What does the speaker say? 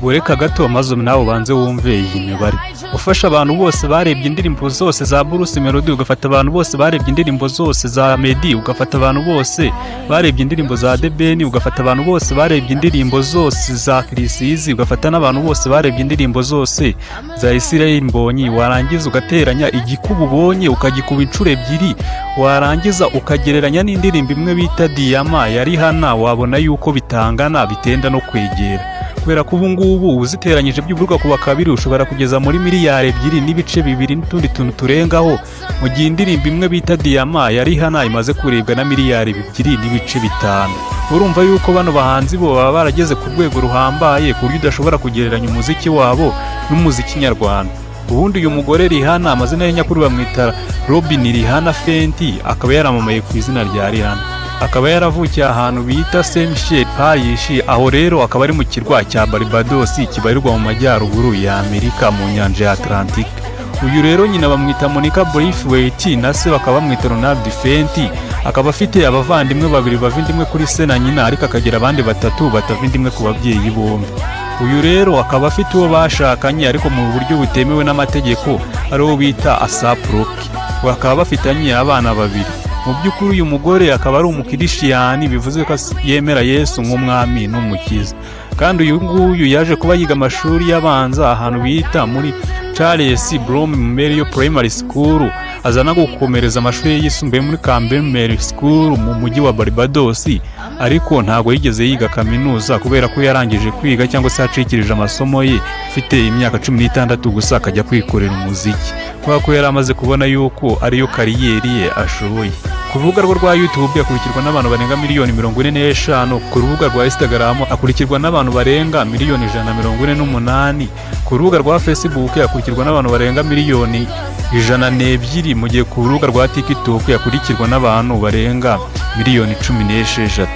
bureka gato maze nawe ubanze wumve iyi mibare. Ufasha abantu bose barebye indirimbo zose za Bruce Melody, ugafata abantu bose barebye indirimbo zose za Meddy, ugafata abantu bose barebye indirimbo za The Ben, ugafata abantu bose barebye indirimbo zose za Chris Easy, ugafata n'abantu bose barebye indirimbo zose za Israel Mbonyi, warangiza ugateranya igikuba ubonye ukagikuba inshuro ebyiri, warangiza ukagereranya n'indirimbo imwe bita Diyama ya Rihanna, wabona yuko bitangana bitenda no kwegera. Kubera ko ubu ngubu uziteranyije by'uburuka kuba kabiri ushobora kugeza muri miliyari 2 n'ibice 2 n'utundi tuntu turengaho, mu gihe indirimbo imwe bita Diyama ya Rihanna imaze kurebwa na miliyari 2 n'ibice 5. Urumva yuko bano bahanzi bo baba barageze ku rwego ruhambaye ku buryo udashobora kugereranya umuziki wabo n'umuziki nyarwanda. Ubundi uyu mugore Rihanna amazina ye nyakuri bamwita Robin Rihanna Fenty, akaba yaramamaye ku izina rya Rihanna. Akaba yaravukiye ahantu bita Saint Michel Parish, aho rero akaba ari mu kirwa cya Barbados kibarirwa mu majyaruguru ya Amerika mu nyanja ya Atlantic. Uyu rero nyina bamwita Monica Braithwaite na se bakaba bamwita Ronald Fenty, akaba afite abavandimwe babiri bavindimwe kuri se na nyina, ariko akagira abandi batatu batavindimwe ku babyeyi bombi. Uyu rero akaba afite uwo bashakanye ariko mu buryo butemewe n'amategeko, ari uwo bita ASAP Rocky. Bakaba bafitanye abana babiri. Mu by'ukuri uyu mugore akaba ari umukirishiyani, bivuze ko yemera Yesu nk'umwami n'umukiza. Kandi uyu nguyu yaje kuba yiga amashuri y'abanza ahantu bita muri Charles Brown Memorial Primary School, azana gukomereza amashuri yisumbuye muri Campbell School mu mujyi wa Barbados, ariko ntago yigeze yiga kaminuza kubera ko yarangije kwiga cyangwa se yacikirije amasomo ye afite imyaka 16 gusa akajya kwikorera umuziki, kubera ko yari amaze kubona yuko ariyo kariyeri ye ashoboye. Ku rubuga rwa YouTube akurikirwa n'abantu barenga miliyoni 45, ku rubuga rwa Instagram akurikirwa n'abantu barenga miliyoni 148, ku rubuga rwa Facebook akurikirwa n'abantu barenga miliyoni 102, mu gihe ku rubuga rwa TikTok akurikirwa n'abantu barenga miliyoni 16.